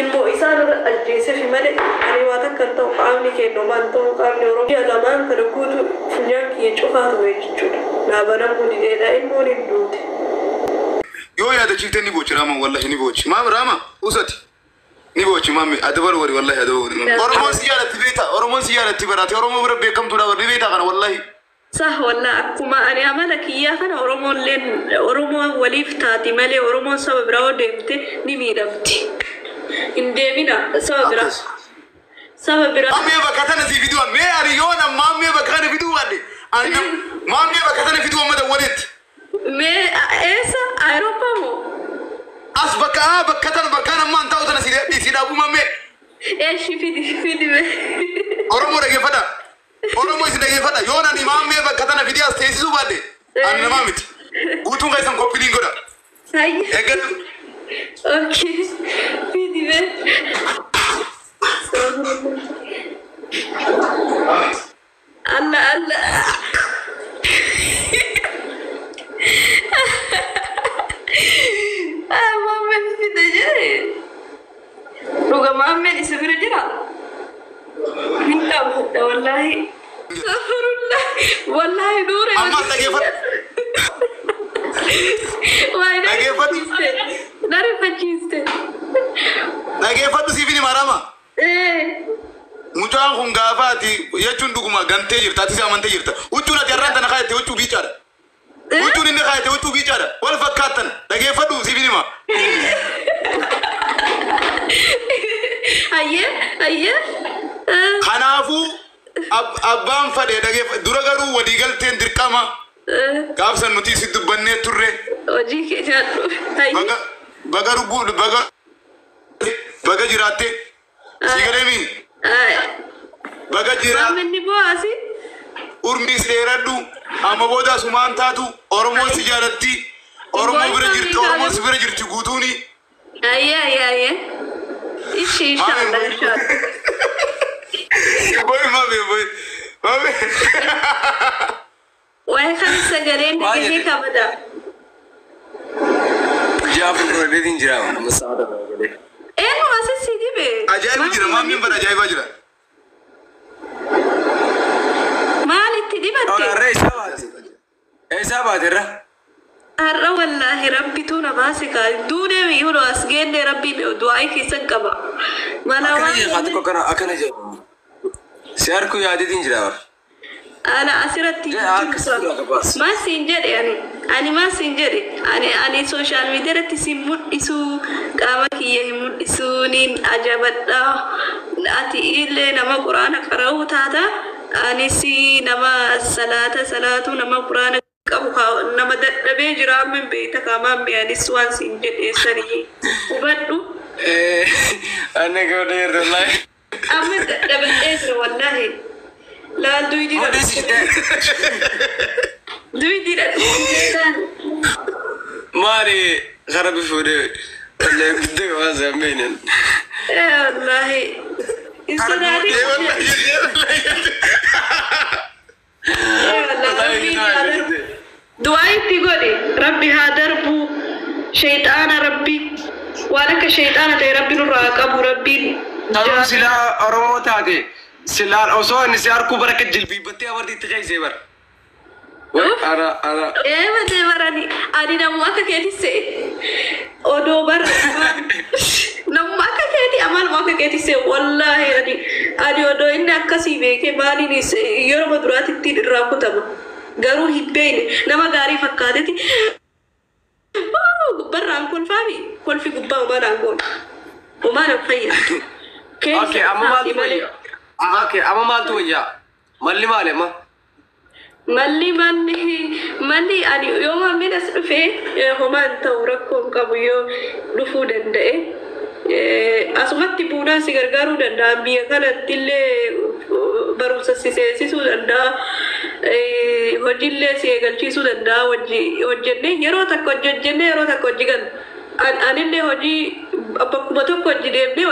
ilmoo isaan ajjeese fi malee ani waa takka ta'u qaamni kennu man ta'u qaamni Oromiyaa lamaan kana guutu funyaan kiyya cufaatu jechuudha. Naabanamuu didheedha ilmoon hin duute. Yoo yaadachiifte ni bochi Rama wallahi ni bochi. Maam Rama usati ni bochi maami adabar wari wallahi adabar. Oromoon siyaadatti beeta Oromoon siyaadatti baraate Oromoo bira beekamtuudha warri beeta kana wallahi. Sah wallah akkuma ani amala kiyyaa kana Oromoon waliif taati malee Oromoon saba biraa deemte ni miidhamti. Indemina sabira mamme bakatana si video me ariyona mamme bakana video wade anam mamme bakatana video mada wadet me esa Europa mo as bakatana bakana man tawtana si dabu mamme shi fidi me Oromo dage fada Oromo is dage fada yona ni mamme bakatana video stesi wade anna mamit utunga isan kopilingo da hay egal okay fidi me Allah Mama fida jere Ruga mama ni sabira jira Minta bada wallahi Astaghfirullah wallahi nure amma tagefat why nare fachiste si fini marama mutaan kun gaafati yachun duguma gante jirta tisi amante jirta uchuna jarranta na khayte uchu bichara uchu ni khayte uchu bichara wal fakatan dagefatu si fini ma ayye khanafu abban fade dagef duragaru wadi galten dirqama gaafsan nuti siddu banne turre oji ke jaddu bagaru bud baga jirate sigaremi baga jira mamni boasi urmi seradu amaboda sumantatu Oromo sijarati Oromo bira jirti Oromo bira jirti gutuni ayye ishi inshallah boy mame wai khamsa garen dege kabada jabu rodin jira masada gele no ase sidi be ajaib jira mami bara ajaib jira malik tidibatte ora reisa badira arra wallahi rabbi tuna basika dune mi hulo asgende rabbi duai kisan kaba malawa khatiko kana akana je siar ku yadidin jira أنا أسرت ما سينجر يعني أنا ما سينجر أنا سوشيال ميديا تسمون إسو كامك يهمون إسونين أجابتنا أتي إلى نما قرآن قرأوا تاتا أنا سي نما صلاة نما قرآن كابوها نما دبي جرام من بيتا كمان بياني سوان سينجر إسرائيل وبدو أنا كودير الله أما دبي إسرائيل والله لا دويدي ماري غرب فوري اللي بدي وازمين والله إنساني دعائي تقولي ربي هادربو شيطان ربي ولك شيطان تي ربي نراقب ربي تلو سلا أرومو تاكي سلال أوصو نسيار كوبرك الجلبي بتي أوردي تغي زيبر أنا بدي براني أنا نموك كيدي سي أدوبر نموك كيدي أمال موك كيدي سي والله أنا أدو إنك كسيبه كمالي نس يوم درات تيد راكو تما غارو هيبين نما غاري فكادتي برام كل فامي كل في قبا وما نقول وما نفيا أوكي أما ما تويا أوكي أما ما تويا مالي مالي ما مالي أنا يوم من أسرفه هم أنت وركهم كبيو رفودن ده أسمعت تبونا سيجارو دندا بيا كانت تلي baru sesi sudanda hojille segalchi sudanda hojjenne yero takko hojjenne yero takko hojjigan anille hoji bakkuma tokko hojjidebne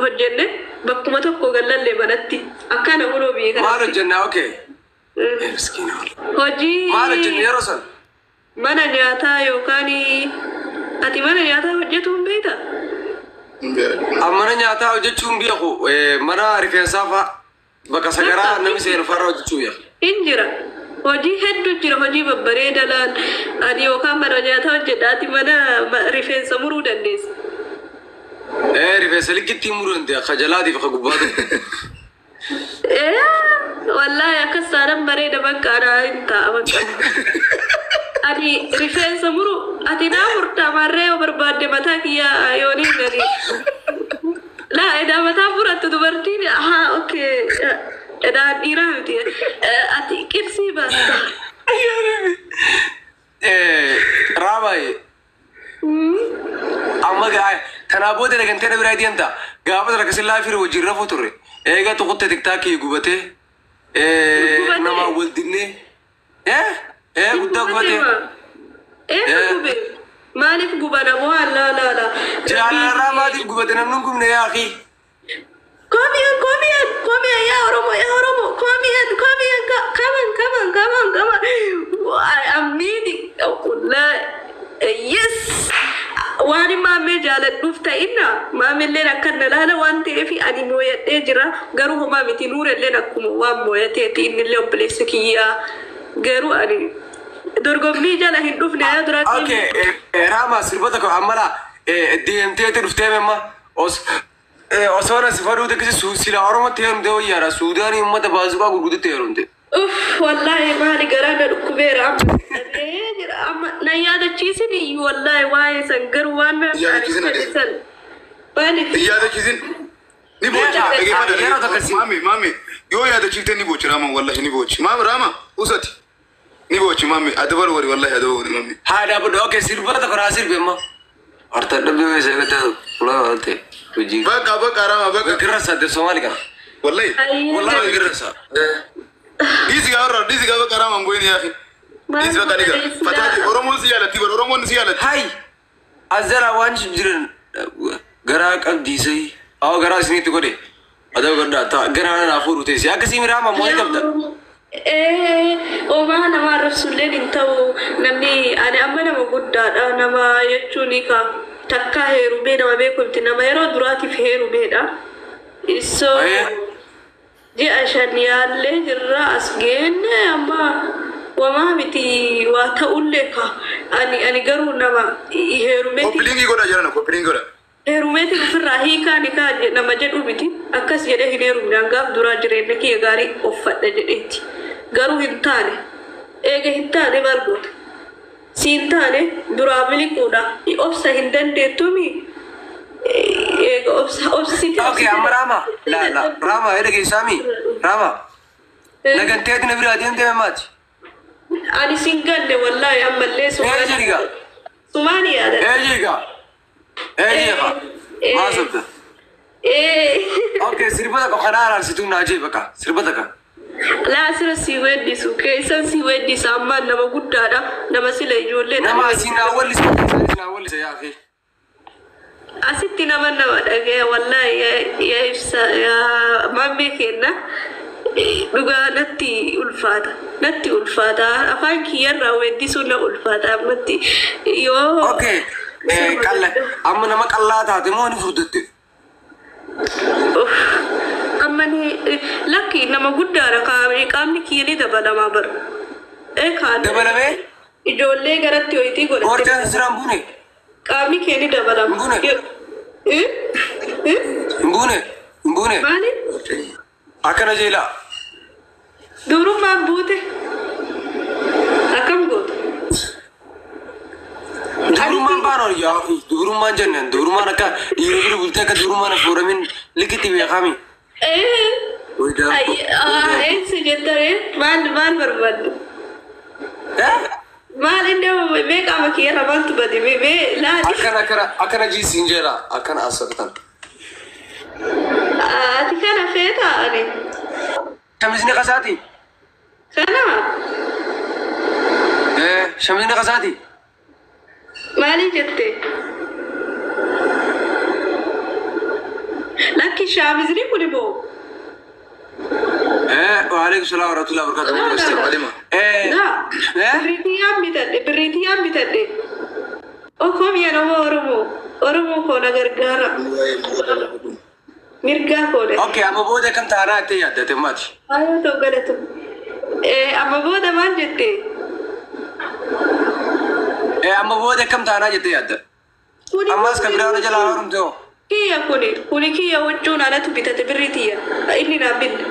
hojjenne bakkuma tokko gallalle banatti akkana hulo biye kan maal hojjenna okay miskina hoji maal hojjenne yero san mana nyaata yookaan ati mana nyaata hojjetu beeta Amana nyaata hojjechuun beeku mana rifeensaa fa'a bakka sagaraa namni seenu farra hojjechuu beeku. Injira. Hojii hedduu jira hojii babbareeda laan ani yookaan mana nyaata hojjedhaati mana rifeensa muruu dandeessa. Rifeensa likitti muruu dandeenya akka jalaatiif akka gubbaatu. Wallahi akka saadaan bareeda bakkaadhaa hin ta'a bakka. Ani rifeensa muruu ati naa murtaa marree yoo barbaadde mataa kiyyaa yoonii gadi. Laa edaa mataa murattu dubartiin okay. Edaan dhiiraa miti ati qirsii baasta. Raabaye. Amma tanaa booda dhagantee biraa deemta gaafa sana kasi laafii wajjin rafuu turre eega tuqutte tiktaakii gubatee nama wal dinnee guddaa gubatee. Gube maaliif gubana moo allaa jaalarraa maatiif gubate namni hin gubne yaa akhi. Come here, ya Oromo, come here, come on. I am needing, yes. Wani mame jalan dufta inna, mame lena kanna lala wanti efi ani moyate jira, garu homa miti nure lena kumu wa moyate ti inni leo place kiya, garu ani. Dorgomni jala hindufne ya durati. Okay, Rama sirbata ko amala DMT te dufte memma osona sifaru de kisi sila Oromo teerum de oyara Sudani ummata bazuka gurgudu teerum de. Wallahi mali garana kubera amma na yada chisini wallahi waye sangar wana bani yada chisin ni bocha mami yo yada chifte ni bocha Rama wallahi ni bocha mami Rama usati ni bocha mami adabar wari wallahi adabar mami hada bodo okay sirbata ko rasir bemma arta dabbe wese gata kula ate tuji baka Rama baka kirasa de Somali kana wallahi kirasa Disi ga baka Rama ngoyni ya akhi disi baka diga fatati Oromo siyalati hay azara wanchi jirin gara qabdisai aw gara siniti gode adaw ganda ta gara na furu te siya kasi Rama mo ikabta oma nama rasulleen intawu namni ani amma nama guddaadha nama jechuun ka takka heerumee nama beekumti nama yeroo duraatiif heerumeedha so ji'a shan yaallee jirra as geenne amma wamaa miti waa ta'ullee ka ani garuu nama heerumeeti koppilingi godha jirana koppilingi godha heerumeeti ofirraa hiikaani ka nama jedhu miti akkas jedhee hin heerumne hangaaf duraa jireenya kiyya gaarii uffadha jedheeti garuu hin taane eega hin taane bargoota siin taane duraa miliquudha obsa hin dandeettumi eega obsite okay amma Rama edege Sami Rama naganteet na biraa deemte maati ani singanne wallahi ammallee Somali yaada ejiga maasabta okay sirbata ko kharaar arsitu naaje baka sirbata ka la sira si weddisu keesan si weddisa amma nama guddaadha nama sila ijoollee nama sina walli ya akhi asitti nama dhagee wallahi ya ibsa ya mambe kenna dhugaa natti ulfaata afaan kiyyarraa weddisuu na ulfaata ammatti yoo okay qalla amma nama qallaa taate moo ni furdatte ammani lakki nama guddaadha qaamni kiyyanii dabalamaa bar dabalame ijoollee garatti hoyitii godhatte gorteen siraan bune qaamni kiyyanii dabalama Mbune maali akkana jeela durummaan buute akkam gootu durummaan baanoon yaa fi durummaan jennaan durummaan akka dhiirri bira bultee akka durummaan afuuramin likitti beekami eegsi jettare maal barbaaddu maal inni meeqaama kiyyarra maaltu bade mee laali akkana jiisiin jeela akkana asirtan ati kana feeta ani shamisni qasaati kana shamisni qasaati maali jette lakki shamisni kuni moo waalaikum salaam wa rahmatullahi wa barakatuh Britiyaan bitadhe o komiya nama Oromoo Oromoo koona gargaara. Mirgaa koone. Okay, amma booda kam taanaa itti yaaddate maati? Ayoo ta'u galatu. Amma booda maal jettee? Amma booda kam taanaa jettee yaadda? Ammas kan biraa wajjin laa horumte hoo? Kuni kiyya wachuun anatu bitate birritiya. Inni naa binne.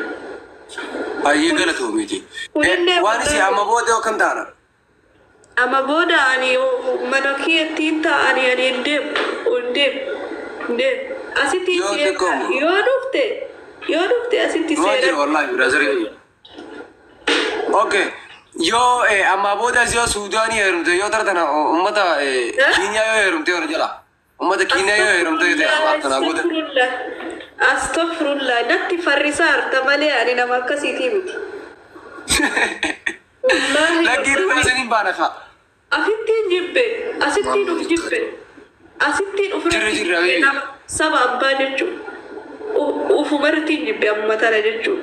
Ayyee galatu miti. Waan isi amma booda kam taana? Amma booda ani mana kiyyattiin ta'ani ani deem. Asitti yoo dhufte asitti seera. Maajir wallahi biraazari. Okay. Yo amma booda yoo Suudaanii heerumte yoo tartana ummata Kiiniyaa yoo heerumte yoo jala. Ummata Kiiniyaa yoo heerumte yoo kana godhe. Astaghfirullah natti farrisaa arta malee ani nama akkasiitii miti. Laggii ruusanin baana ka. Asittiin jibbe asittiin uf jibbe asittiin uf nama saba abbaa jechuun ufumartiin jibbe amma tana jechuun.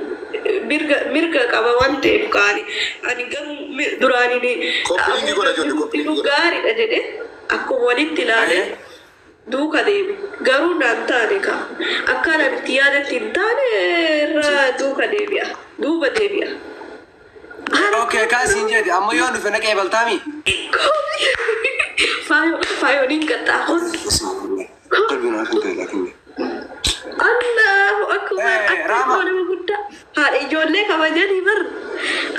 Mirga qaba waan ta'eef kaani ani garuu duraanii gaariidha jedhe akkuma walitti ilaale duuka deeme garuu naan taane ka akkaan itti yaadatti hin taane irraa duuba deebi'a. Okay, kaasiin jedhe amma yoo dhufe naqee baltaami. Faayooniin qaxxaamuun. Allahu akbar akka nama guddaa haadha ijoollee kabajanii bar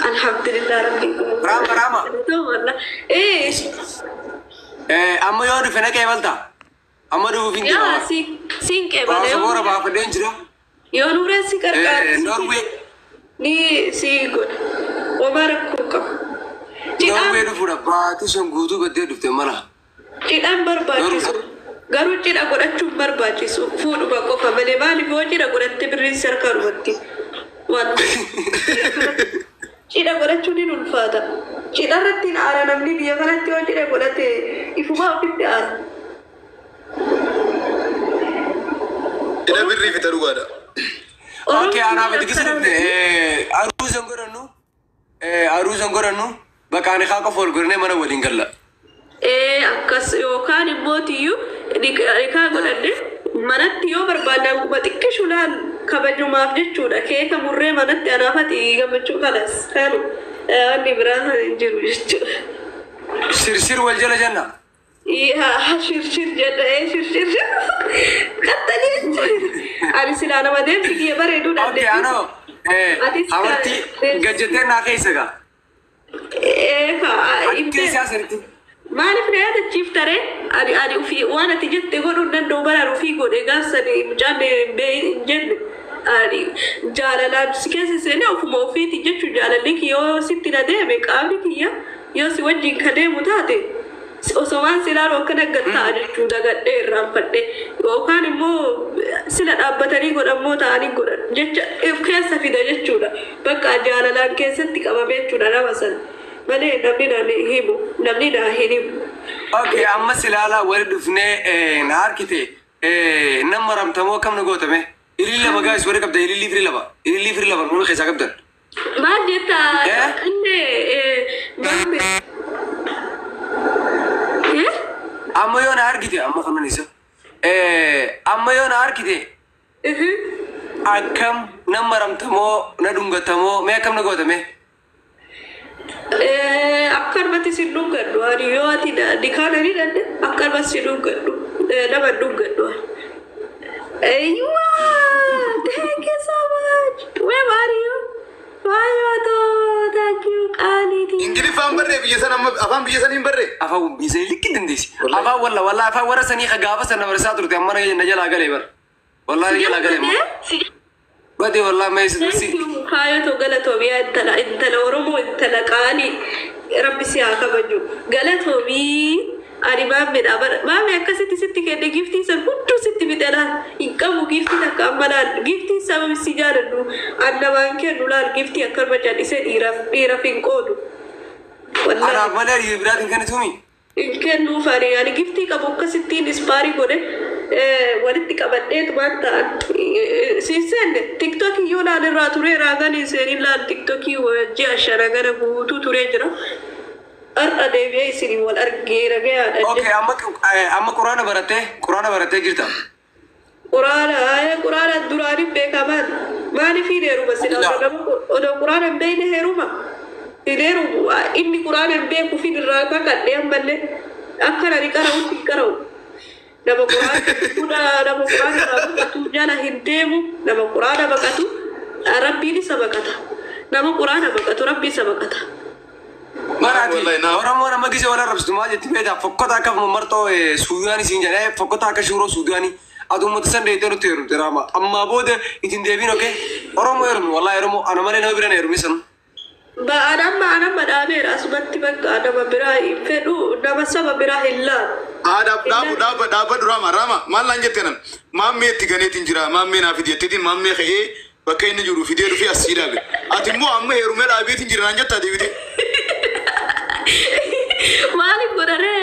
alhamdulillah rabbi Rama amma yoo dhufe naqee balta amma dhufuuf hin jira siin qeebale baasabora baafadheen jira yoo nuureen si qarqaara Norway ni si godha Omar Kukam Norway dhufuudha baati sun guutuu baddee dhufte mala cidhaan barbaachisu garuu cidha godhachuun barbaachisu fuudhuma qofa malee maaliif yoo cidha godhatte birriin sarkaa dhumatti waan cidha godhachuun hin ulfaata cidha irratti hin aara namni biyya kanatti yoo cidha godhate ifumaa ofitti aara. Cidha birrii fita dhugaadha. Okay, anaaf itti kisirte aruusan godhannu baqaanii haa qofa ol godhannee mana waliin galla. Akkas yookaan immoo tiyyuu dhiqaa godhanne manatti yoo barbaadan kuma xiqqishuudhaan kabajumaaf jechuudha. Keeka murree manatti anaafati gammachuu kanas kanu wanni biraa hin jiru jechuudha. Sirsir wal jala jenna. Shirshir jedha shirshir kattanii ani silaa nama deemsi kiyya bareeduu dandeenye. Okay, amartii gajjattee naa keessa gaa. Maaliif na yaadachiiftare ani ufii waan ati jette godhuun danda'u baraan ufii godhe gaafsanii mucaan hin jenne ani jaalalaan si keessa seenee ofuma ofiiti jechuun jaalalli kiyyoo sitti na deeme qaamni kiyya yoo si wajjin ka deemu taate osoo waan si ilaalu akka naggattaa jechuun dagadhee irraanfadhe yookaan immoo sila dhaabbatanii godhammoo ta'anii godhan jecha keessa fida jechuudha bakka jaalalaan keessatti qabame jechuudha nama sana. Malee namni na himu. Okay, amma silaalaa wali dhufnee na harkite nama maramtamoo akkam na gootame ililii lama gaa'is wali qabda ililii firii lama numa keessaa qabdan. Maal jettaa inni amma yoo na harkite amma kanan isa amma yoo na harkite akkam nama maramtamoo na dhungatamoo mee akkam na gootame. Akkanumatti si dhungadhu ani yoo ati dikaananii danne akkanumatti si dhungadhu nama dhungadhu ani. Thank you so much. Where are you? Thank you qaaliiti. Ingiliffaan barree biyya sana afaan biyya sanii hin barree. Afaan biyya sanii likki dandeessi. Afaan walla afaan warra sanii gaafa sana barsaa turte amma na jalaa galee bar. Wallahi jalaa galee. Bade wallahi ma yisi kayato galato biya intala oromo intala qaali rabbi si akabaju galato bi ari babe da babe akkasitti sitti kenne gifti san huddu sitti bidala inqamu gifti takka amala gifti sabab si jaaladu annaban kennu laal gifti akkarba jalise dhiira finqoodu wallahi ana mala ibrahim kan tumi kennu fari ani gifti qabu akkasitti ispaari gode walitti qabadheetu waan ta'an siisenne tiktokii yoo laal irraa ture raaganii seenii laal tiktokii wajji ashara gara guutuu ture jira أرقى بيسري والأرجيرة جاء. أوكي أما قرآن برته جرتا. قرآن قرآن الدراري بكمان ما نفي ديرو بس لو قرآن بين هيروما ديرو إني قرآن بيكو في الرابع كلهم بله أكثر ركارو تكارو لما قرآن لما قرآن بكتو جانا هندمو لما قرآن بكتو ربي لي سبكتا لما قرآن بكتو ربي سبكتا مراتي أنا ما جيت ولا ربست ما جت بيدا فكرت كم مرتو سوداني سينجنا فكرت كشورو سوداني أدو متسند يترو تراما أما بود يتين ديبين أوكي أرمو يرمو والله يرمو أنا مالي نبيران يرمي سن با أنا ما دامير أسمتي بك أنا ما براي فلو نما سبب براي الله دابا راما ما لانجتنا ما مي تيغاني تنجرا ما مي نافدي تيتين ما مي خي بكاي نجورو في ديرو في اسيرا اتمو ام هيرمل ابي تنجرا نجتا ديبي مالي قرره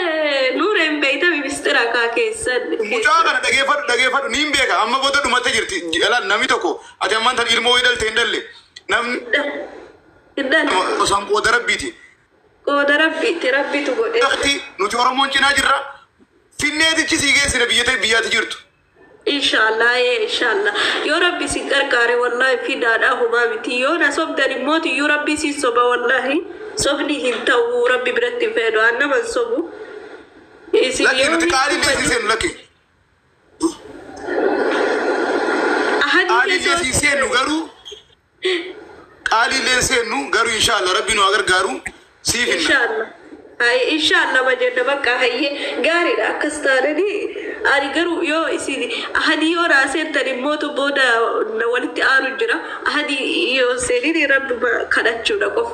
نور ام بيتا بيسترا كاكيسن مجاغنا دغيفد نيم بيكا اما بوتو دمتا جيرتي يلا نامي تكو اتمان تن علمو يدل تندل نم إدان وسام قدربيتي ربي تقول اختي نجورو مونجنا جرا في النادي تشيغي سنبيته بيات جيرتو إن شاء الله يا ربي سكر كاري والله في دادا هما بتي يونا صوب داري موت يا ربي سي صوبا والله صوبني هنتاو ربي برتي فيدو أنا من صوبو لكن تقالي ليس سين لكن قالي ليس سين نغارو قالي ليس سين نغارو إن شاء الله ربي نوغر غارو سيفنا إن شاء الله هاي إن شاء الله ما جد بقى هاي غاري لا كستاردي أري غرو يو إسيدي أحدي يو راسين تاني موتو بودا نوالتي آرو جرا أحدي يو سيريني رب كدتشو نقف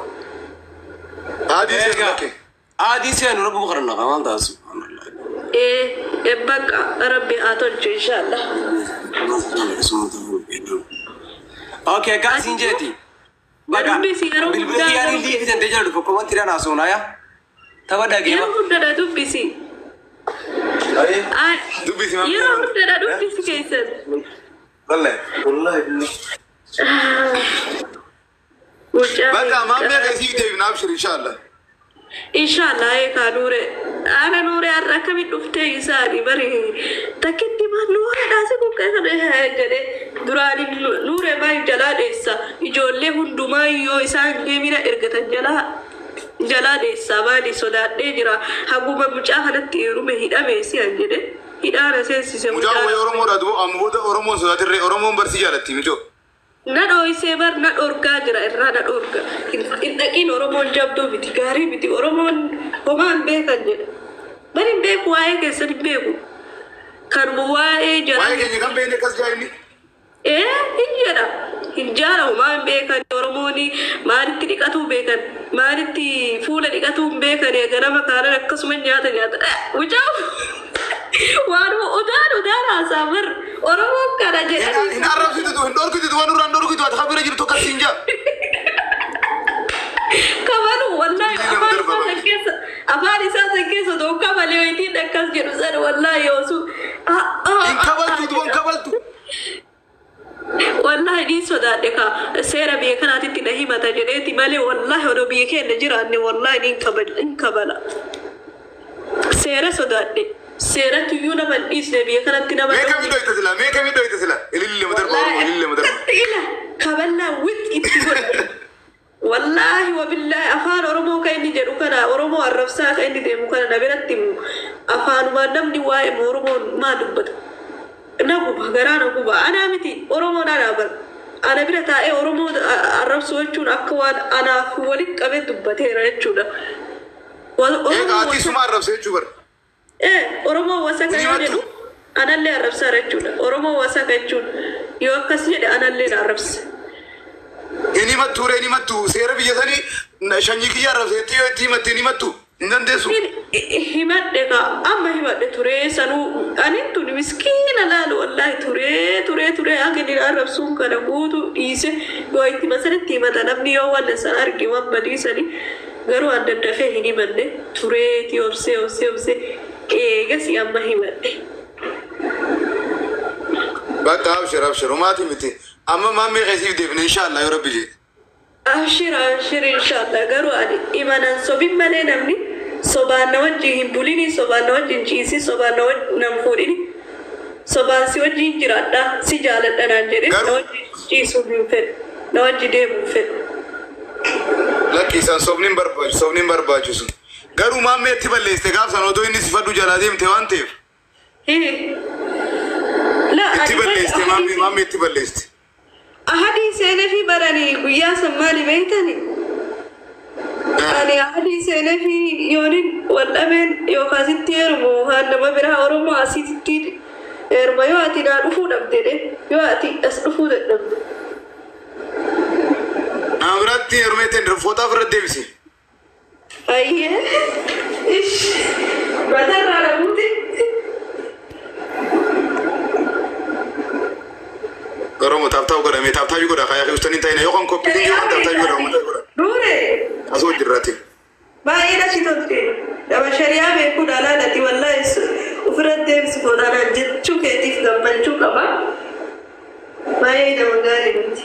عادي سين رب مخرنا كمان ده سبحان الله بقى ربي آتونجو إن شاء الله أوكي كاسين جيتي بقى بالبلدي يعني اللي في تنتجر فكمان تيرانا سونا يا تبغى دقيقة يوم ده دوبيسي دوبيسي يوم ده دوبيسي كيسن والله بقى ما ميغسي دي نابشر ان شاء الله هيك نوري الركب دفتي يسالي بري تكتي ما نور داسكو كيسن هاجري دراني نوري ما جلا ديسا يجولي هندما يو اسان جيمينا ارغتا جلا ديسا بادي سودات ديجرا حقوبا مجاهدت يرومي هيدا ميسي انجده هيدا رسيسي سمجا مجاوي أورمو رادو أمود أورمو سودات أورمو برسي جالتي مجو نادو يسيبر نادوركا جرا إرنا نادوركا إن أورمو جابدو بيتي كاري بيتي أورمو همان بيكا جرا بني بيكو واي كيسن بيكو كاربو واي جرا واي كيسن كم بيني كاس جايني هنجارة همان بيكا أورموني مارتي ديكاتو بيكا مارتي فولا ديكاتو بيكا يا ما كان ركس من جاتا وجاو وانو udaan asaamar oromoo kana jedhanii hin arrabsitu hindorkitu waan duraan dorkitu ati khabira jirtu kasinja kabalu wallahi afaan isaa sankeessa tokko malee wayitii dhakkas jedhu sana wallahi yoosu hin kabaltu wallahi ni sodaadhe ka seera biyya kanaatitti na himata jedheeti malee wallahi odoo biyya keenya jiraanne wallahi ni kabala seera sodaadhe seera tuyyuu nama dhiisne biyya kanatti nama meeqa midhoo itti sila ilille madarba kaballaa wit itti godhe wallahi wabillahi afaan oromoo ka inni jedhu kana oromoo arrabsaa ka inni deemu kana na biratti afaanumaan namni waa'ee oromoo maa dubbata naguba garaa naguba anaa miti oromoo naanaa ana bira taa'ee oromoo arrabsu jechuun akka waan anaaf waliin qabee dubbateera jechuudha ati suma arrabsa jechuu bara oromoo wasaka yoo jedhu anallee arrabsaa jechuudha oromoo wasaka jechuun yoo akkas jedhe anallee arrabsa ini mattu seera biyya sanii shanyii kiyya arrabseetti yoo itti himatte ni mattu hin dandeessu himadhe ka amma himadhe ture sanuu anin tuni miskiina laalu wallahi ture agani arrabsuun kana guutu dhiise yoo itti masanitti himata namni yoo wanna san argi waan badiisanii garuu adda dafee hin himanne tureeti obsee eegasi amma himadhe bakka abshir umaati miti amma maamii qeesiif deebine inshallah yoo rabbi jedhe abshir inshallah garuu ani imanan sobin malee namni sobaan wajjin bulini sobaan wajjin ciisi sobaan nam fuudhini sobaan si wajjin jiraadha si jaaladha naan jedhe na wajjin ciisuu hin fedhu na wajjin deemuu fedhu. Lakkiisaan sobniin barbaachisu. Garuu maammee itti balleessite gaafsan otoo inni si fadhu jalaa deemte waan ta'eef. Itti balleessite maammee itti balleessite. Ahadii seenee fi baranii guyyaa sammaali beektani. Ani ahadii seenee fi yooniin waldhabeen yookaas itti heerumu haan nama biraa Oromoo asitti heeruma yoo ati naa dhufuu dhabdee yoo ati as dhufuu dadhabde. Nama biraatti heerumee ta'e footaa ofirra deebisi. Ayyee ish matarraa dhabuuti. Oromoo taaftaa godhame taaftaa godha kaya keessatti ta'e yoo kan koppii yoo kan taaftaa godha. Duure. Asoo jirraati. Baay'ee na shitotte. Daba shariyaa beekuu dhaalaalati wallahi ofirra deebisi footaa jechuu keetiif gammachuu qaba. Baay'ee nama gaarii miti.